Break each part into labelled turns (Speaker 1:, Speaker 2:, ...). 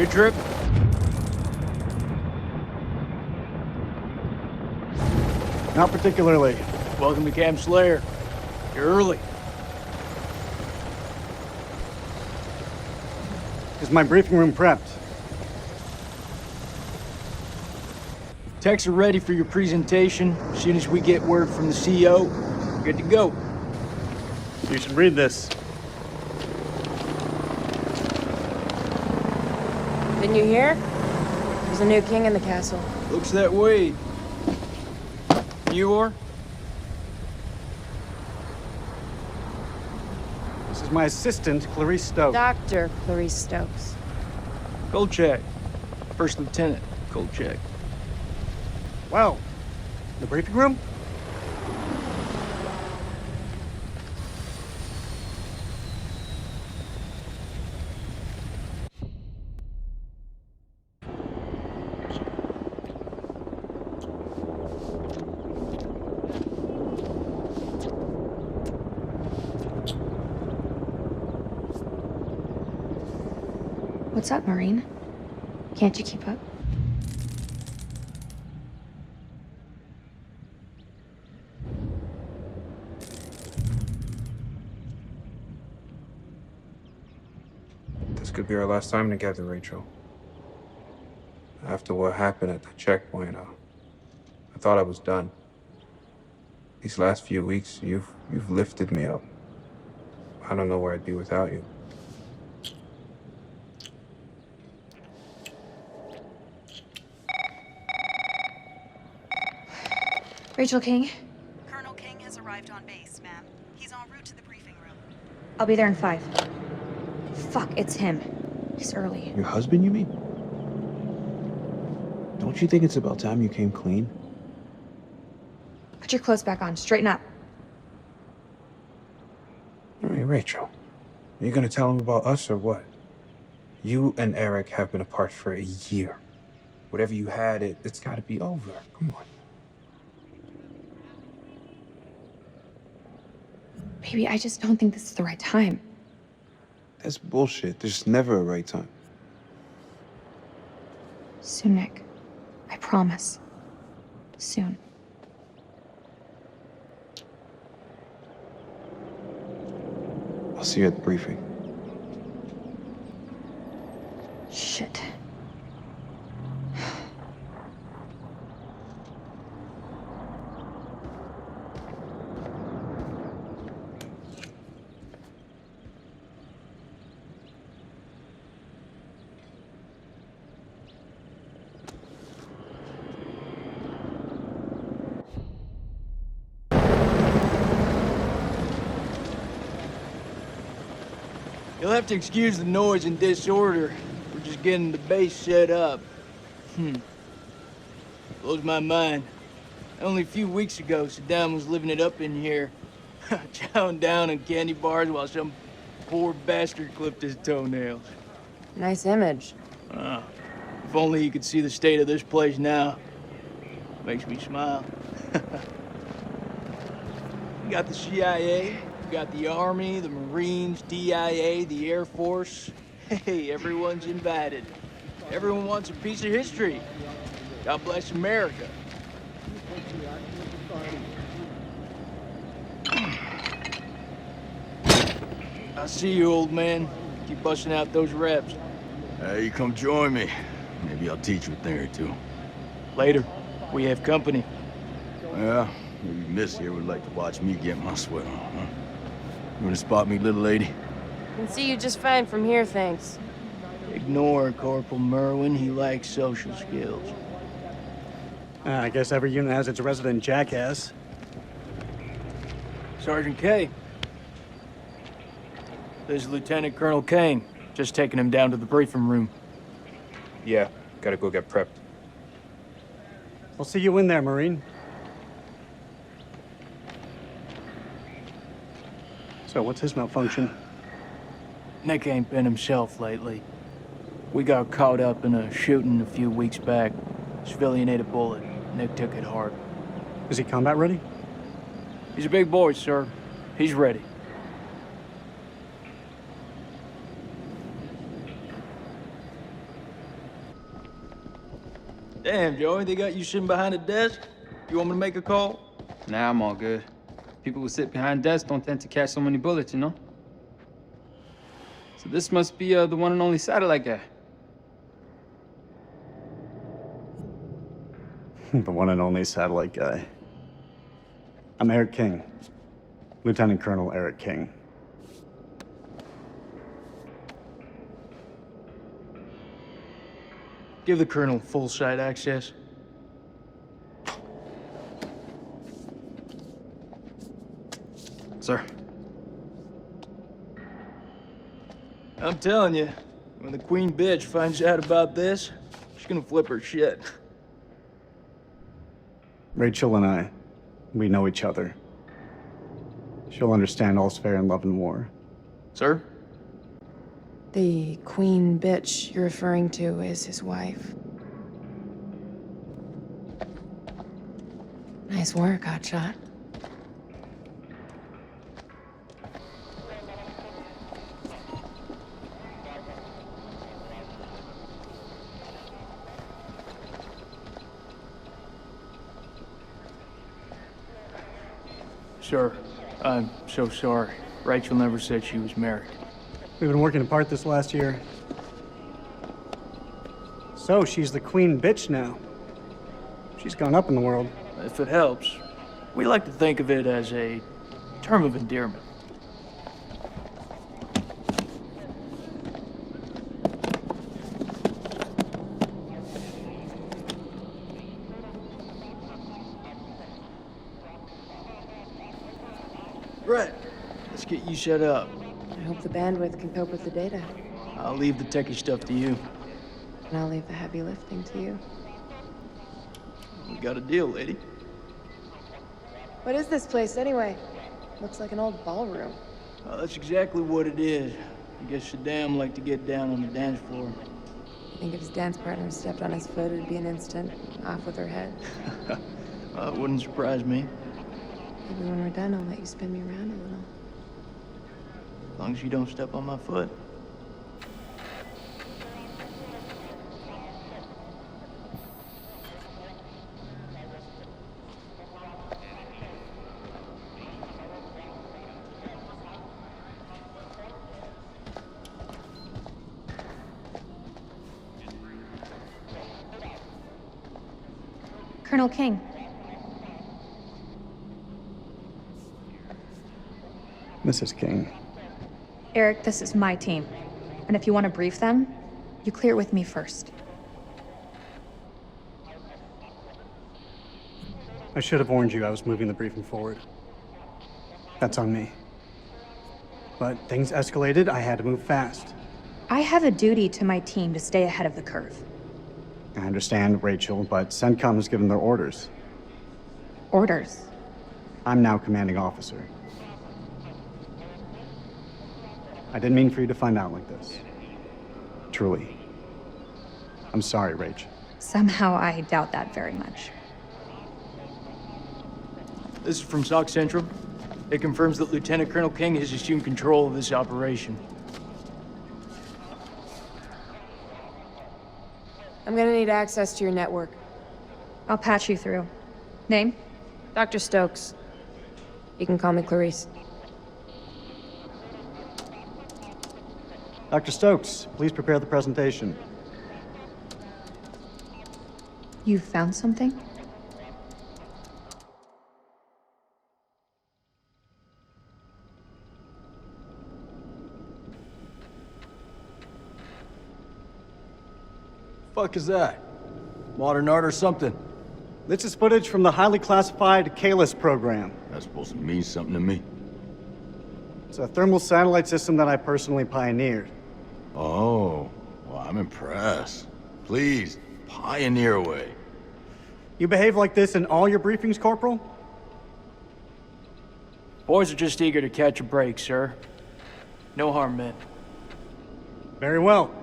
Speaker 1: Good trip?
Speaker 2: Not particularly.
Speaker 1: Welcome to Camp Slayer. You're early.
Speaker 2: Is my briefing room prepped?
Speaker 1: Techs are ready for your presentation. As soon as we get word from the CEO, we're good to go.
Speaker 2: You should read this.
Speaker 3: Didn't you hear? There's a new king in the castle.
Speaker 1: Looks that way. You are?
Speaker 2: This is my assistant, Clarice Stokes.
Speaker 3: Dr. Clarice Stokes.
Speaker 1: Kolchak. First Lieutenant Kolchak.
Speaker 2: Wow. The briefing room?
Speaker 4: What's up, Marine? Can't you keep up?
Speaker 5: This could be our last time together, Rachel. After what happened at the checkpoint, I thought I was done. These last few weeks, you've lifted me up. I don't know where I'd be without you.
Speaker 4: Rachel King,
Speaker 6: Colonel King has arrived on base, ma'am. He's en route to the briefing room.
Speaker 4: I'll be there in 5. Fuck, it's him. He's early.
Speaker 5: Your husband, you mean? Don't you think it's about time you came clean?
Speaker 4: Put your clothes back on. Straighten up.
Speaker 5: Hey, Rachel, are you gonna tell him about us or what? You and Eric have been apart for a year. Whatever you had, it's gotta be over. Come on.
Speaker 4: Baby, I just don't think this is the right time.
Speaker 5: That's bullshit. There's never a right time.
Speaker 4: Soon, Nick. I promise. Soon.
Speaker 5: I'll see you at the briefing.
Speaker 4: Shit.
Speaker 1: You'll have to excuse the noise and disorder. We're just getting the base set up. Blows my mind. Only a few weeks ago, Saddam was living it up in here. Chowing down on candy bars while some poor bastard clipped his toenails.
Speaker 3: Nice image.
Speaker 1: If only you could see the state of this place now. Makes me smile. You got the CIA, you got the Army, the Marines, DIA, the Air Force. Hey, everyone's invited. Everyone wants a piece of history. God bless America. I'll see you, old man. Keep busting out those reps.
Speaker 7: You come join me. Maybe I'll teach you a thing or two.
Speaker 1: Later. We have company.
Speaker 7: Yeah, maybe Miss here would like to watch me get my sweat on, huh? You wanna spot me, little lady?
Speaker 3: Can see you just fine from here, thanks.
Speaker 1: Ignore Corporal Merwin. He lacks social skills.
Speaker 2: I guess every unit has its resident jackass.
Speaker 1: Sergeant K. This is Lieutenant Colonel Kane. Just taking him down to the briefing room.
Speaker 5: Yeah, gotta go get prepped.
Speaker 2: I'll see you in there, Marine. So what's his malfunction?
Speaker 1: Nick ain't been himself lately. We got caught up in a shooting a few weeks back. Civilian ate a bullet. Nick took it hard.
Speaker 2: Is he combat ready?
Speaker 1: He's a big boy, sir. He's ready. Damn, Joey, they got you sitting behind a desk? You want me to make a call?
Speaker 8: Nah, I'm all good. People who sit behind desks don't tend to catch so many bullets, you know? So this must be the one and only satellite guy.
Speaker 2: The one and only satellite guy. I'm Eric King. Lieutenant Colonel Eric King.
Speaker 1: Give the Colonel full site access.
Speaker 8: Sir.
Speaker 1: I'm telling you, when the Queen bitch finds out about this, she's gonna flip her shit.
Speaker 2: Rachel and I, we know each other. She'll understand all's fair in love and war.
Speaker 1: Sir?
Speaker 3: The queen bitch you're referring to is his wife. Nice work, hotshot.
Speaker 1: Sir, I'm so sorry. Rachel never said she was married.
Speaker 2: We've been working apart this last year. So, she's the queen bitch now. She's gone up in the world.
Speaker 1: If it helps, we like to think of it as a term of endearment. Right. Let's get you set up.
Speaker 3: I hope the bandwidth can cope with the data.
Speaker 1: I'll leave the techie stuff to you.
Speaker 3: And I'll leave the heavy lifting to you.
Speaker 1: We got a deal, lady.
Speaker 3: What is this place, anyway? Looks like an old ballroom.
Speaker 1: Well, that's exactly what it is. I guess Saddam liked to get down on the dance floor.
Speaker 3: You think if his dance partner stepped on his foot, it'd be an instant off with her head?
Speaker 1: Well, it wouldn't surprise me.
Speaker 3: Maybe when we're done, I'll let you spin me around a little.
Speaker 1: As long as you don't step on my foot.
Speaker 4: Colonel King.
Speaker 2: Mrs. King.
Speaker 4: Eric, this is my team. And if you want to brief them, you clear it with me first.
Speaker 2: I should have warned you I was moving the briefing forward. That's on me. But things escalated, I had to move fast.
Speaker 4: I have a duty to my team to stay ahead of the curve.
Speaker 2: I understand, Rachel, but CENTCOM has given their orders.
Speaker 4: Orders.
Speaker 2: I'm now commanding officer. I didn't mean for you to find out like this. Truly. I'm sorry, Rach.
Speaker 4: Somehow I doubt that very much.
Speaker 1: This is from SOC Central. It confirms that Lieutenant Colonel King has assumed control of this operation.
Speaker 3: I'm gonna need access to your network.
Speaker 4: I'll patch you through. Name?
Speaker 3: Dr. Stokes. You can call me Clarice.
Speaker 2: Dr. Stokes, please prepare the presentation.
Speaker 4: You found something?
Speaker 7: Fuck is that? Modern art or something?
Speaker 2: This is footage from the highly classified Kalis program.
Speaker 7: That's supposed to mean something to me.
Speaker 2: It's a thermal satellite system that I personally pioneered.
Speaker 7: Oh, well, I'm impressed. Please, pioneer away.
Speaker 2: You behave like this in all your briefings, Corporal?
Speaker 1: Boys are just eager to catch a break, sir. No harm meant.
Speaker 2: Very well.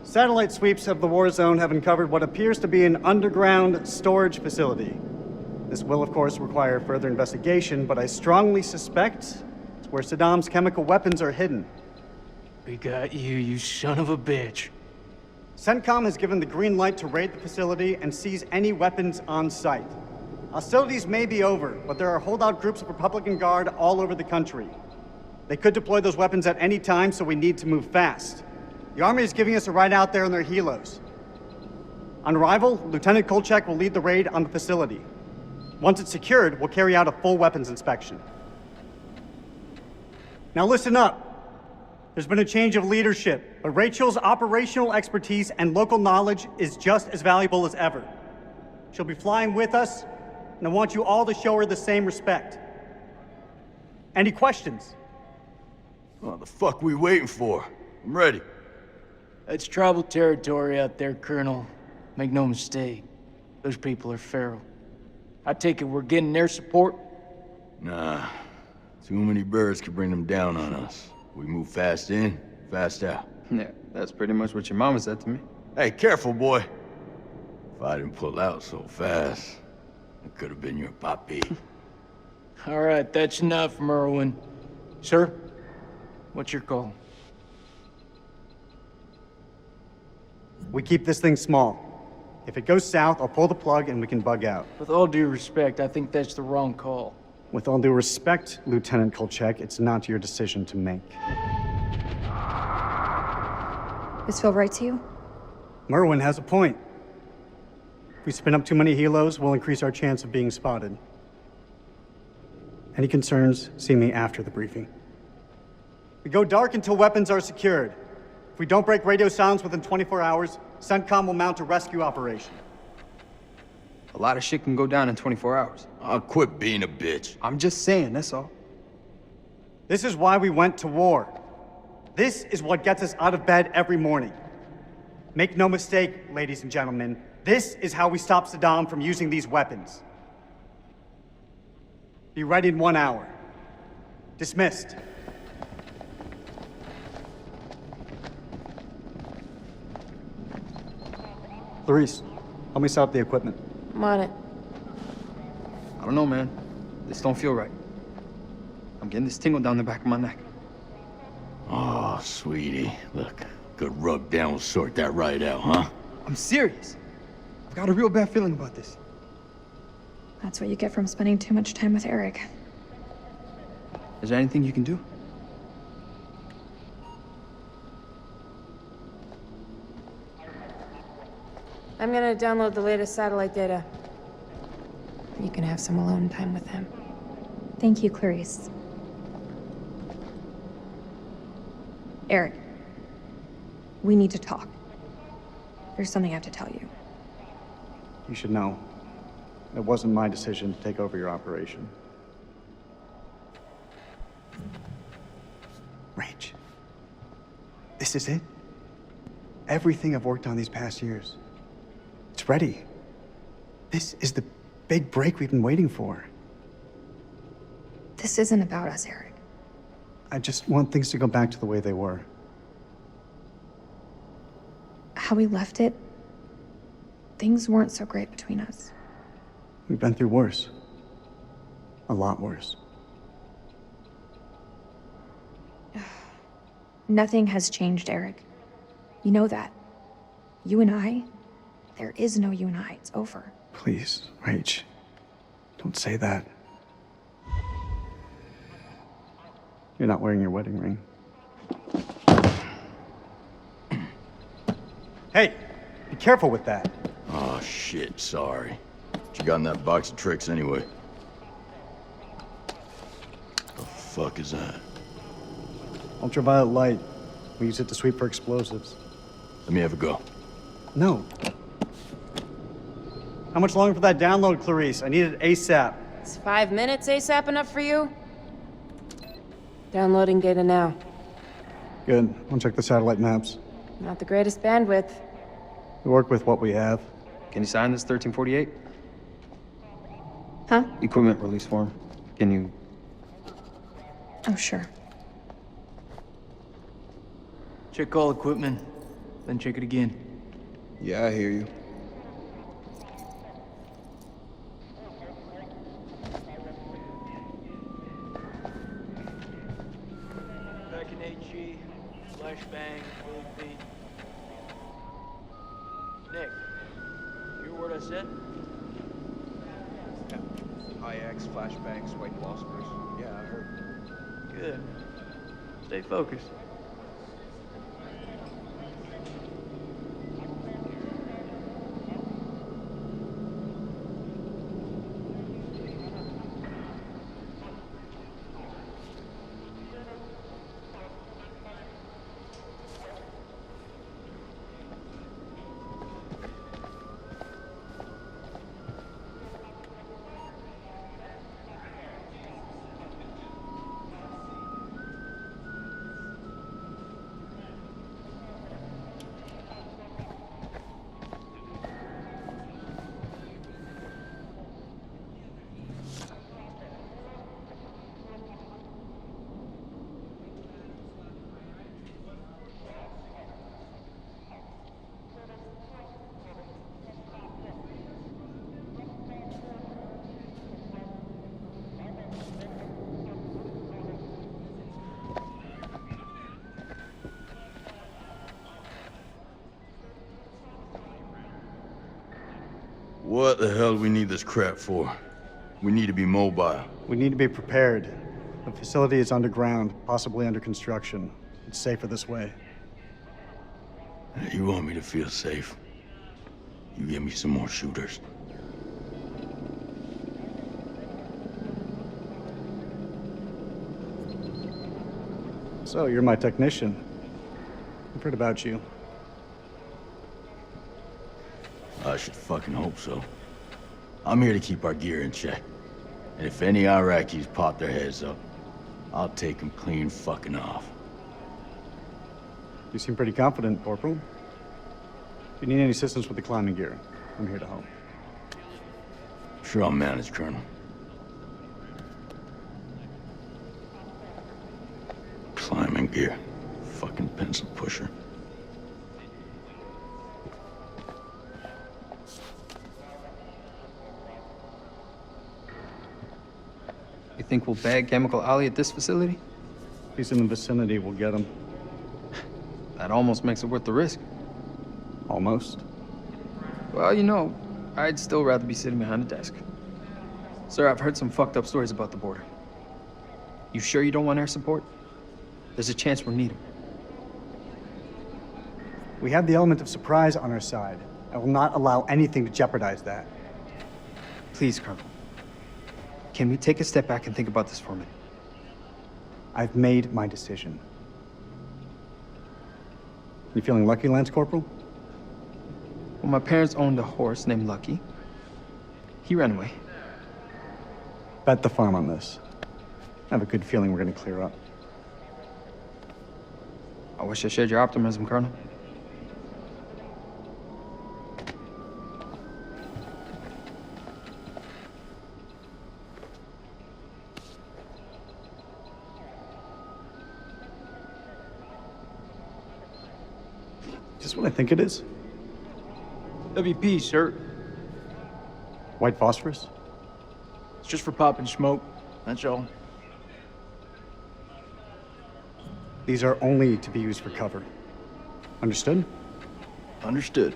Speaker 2: Satellite sweeps of the war zone have uncovered what appears to be an underground storage facility. This will, of course, require further investigation, but I strongly suspect it's where Saddam's chemical weapons are hidden.
Speaker 1: We got you, you son of a bitch.
Speaker 2: CENTCOM has given the green light to raid the facility and seize any weapons on site. Hostilities may be over, but there are holdout groups of Republican Guard all over the country. They could deploy those weapons at any time, so we need to move fast. The Army is giving us a ride out there in their helos. On arrival, Lieutenant Kolchak will lead the raid on the facility. Once it's secured, we'll carry out a full weapons inspection. Now listen up. There's been a change of leadership, but Rachel's operational expertise and local knowledge is just as valuable as ever. She'll be flying with us, and I want you all to show her the same respect. Any questions?
Speaker 7: What the fuck we waiting for? I'm ready.
Speaker 1: It's tribal territory out there, Colonel. Make no mistake. Those people are feral. I take it we're getting their support?
Speaker 7: Nah. Too many birds could bring them down on us. We move fast in, fast out.
Speaker 8: Yeah, that's pretty much what your mama said to me.
Speaker 7: Hey, careful, boy. If I didn't pull out so fast, it could have been your papi.
Speaker 1: All right, that's enough, Merwin. Sir, what's your call?
Speaker 2: We keep this thing small. If it goes south, I'll pull the plug and we can bug out.
Speaker 1: With all due respect, I think that's the wrong call.
Speaker 2: With all due respect, Lieutenant Kolchak, it's not your decision to make.
Speaker 4: This feel right to you?
Speaker 2: Merwin has a point. If we spin up too many helos, we'll increase our chance of being spotted. Any concerns, see me after the briefing. We go dark until weapons are secured. If we don't break radio silence within 24 hours, CENTCOM will mount a rescue operation.
Speaker 8: A lot of shit can go down in 24 hours.
Speaker 7: I'll quit being a bitch.
Speaker 8: I'm just saying, that's all.
Speaker 2: This is why we went to war. This is what gets us out of bed every morning. Make no mistake, ladies and gentlemen, this is how we stop Saddam from using these weapons. Be ready in 1 hour. Dismissed. Clarice, help me set up the equipment.
Speaker 3: I'm on it.
Speaker 8: I don't know, man. This don't feel right. I'm getting this tingle down the back of my neck.
Speaker 7: Oh, sweetie. Look, good rub down will sort that right out, huh?
Speaker 8: I'm serious. I've got a real bad feeling about this.
Speaker 4: That's what you get from spending too much time with Eric.
Speaker 8: Is there anything you can do?
Speaker 3: I'm gonna download the latest satellite data. You can have some alone time with him.
Speaker 4: Thank you, Clarice. Eric, we need to talk. There's something I have to tell you.
Speaker 2: You should know. It wasn't my decision to take over your operation. Rach, this is it? Everything I've worked on these past years. It's ready. This is the big break we've been waiting for.
Speaker 4: This isn't about us, Eric.
Speaker 2: I just want things to go back to the way they were.
Speaker 4: How we left it, things weren't so great between us.
Speaker 2: We've been through worse. A lot worse.
Speaker 4: Nothing has changed, Eric. You know that. You and I, there is no you and I. It's over.
Speaker 2: Please, Rach, don't say that. You're not wearing your wedding ring. Hey, be careful with that.
Speaker 7: Oh, shit, sorry. What you got in that box of tricks anyway? The fuck is that?
Speaker 2: Ultraviolet light. We use it to sweep for explosives.
Speaker 7: Let me have a go.
Speaker 2: No. How much longer for that download, Clarice? I need it ASAP.
Speaker 3: Is 5 minutes ASAP enough for you? Downloading data now.
Speaker 2: Good. I'll check the satellite maps.
Speaker 3: Not the greatest bandwidth.
Speaker 2: We work with what we have.
Speaker 8: Can you sign this 1348?
Speaker 4: Huh?
Speaker 8: Equipment release form. Can you...
Speaker 4: Oh, sure.
Speaker 1: Check all equipment, then check it again.
Speaker 5: Yeah, I hear you.
Speaker 1: Back in HG, flashbang, Willie P. what I said?
Speaker 9: High X, flashbangs, white philosophers. Yeah, I heard.
Speaker 1: Good. Stay focused.
Speaker 7: What the hell do we need this crap for? We need to be mobile.
Speaker 2: We need to be prepared. The facility is underground, possibly under construction. It's safer this way.
Speaker 7: You want me to feel safe? You give me some more shooters.
Speaker 2: So, you're my technician. I've heard about you.
Speaker 7: I should fucking hope so. I'm here to keep our gear in check. And if any Iraqis pop their heads up, I'll take them clean fucking off.
Speaker 2: You seem pretty confident, Corporal. If you need any assistance with the climbing gear, I'm here to help.
Speaker 7: Sure I'll manage, Colonel. Climbing gear. Fucking pencil pusher.
Speaker 8: You think we'll bag Chemical Ali at this facility?
Speaker 2: If he's in the vicinity, we'll get him.
Speaker 8: That almost makes it worth the risk.
Speaker 2: Almost.
Speaker 8: Well, you know, I'd still rather be sitting behind a desk. Sir, I've heard some fucked up stories about the border. You sure you don't want air support? There's a chance we'll need them.
Speaker 2: We have the element of surprise on our side. I will not allow anything to jeopardize that.
Speaker 8: Please, Colonel. Can we take a step back and think about this for a minute?
Speaker 2: I've made my decision. You feeling lucky, Lance Corporal?
Speaker 8: Well, my parents owned a horse named Lucky. He ran away.
Speaker 2: Bet the farm on this. I have a good feeling we're gonna clear up.
Speaker 8: I wish I shared your optimism, Colonel.
Speaker 2: Is this what I think it is?
Speaker 1: WP, sir.
Speaker 2: White phosphorus?
Speaker 1: It's just for popping smoke. That's all.
Speaker 2: These are only to be used for cover. Understood?
Speaker 7: Understood.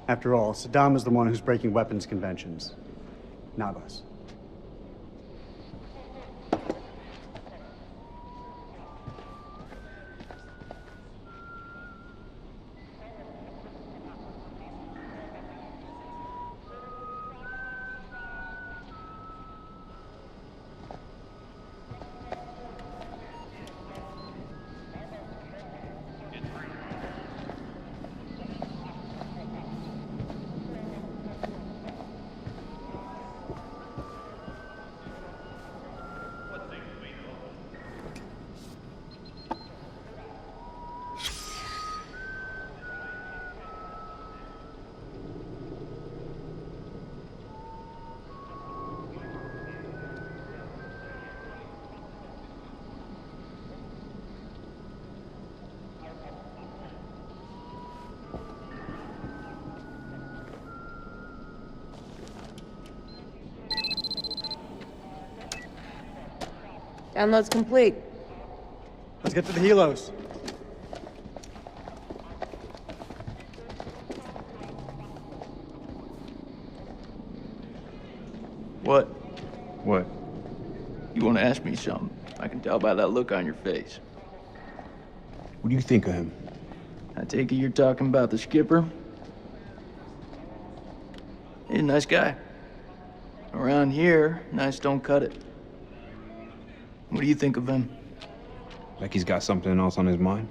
Speaker 2: After all, Saddam is the one who's breaking weapons conventions, not us.
Speaker 3: Download's complete.
Speaker 2: Let's get to the helos.
Speaker 8: What?
Speaker 5: What?
Speaker 8: You want to ask me something? I can tell by that look on your face.
Speaker 5: What do you think of him?
Speaker 8: I take it you're talking about the skipper? He's a nice guy. Around here, nice don't cut it. What do you think of him?
Speaker 5: Like he's got something else on his mind?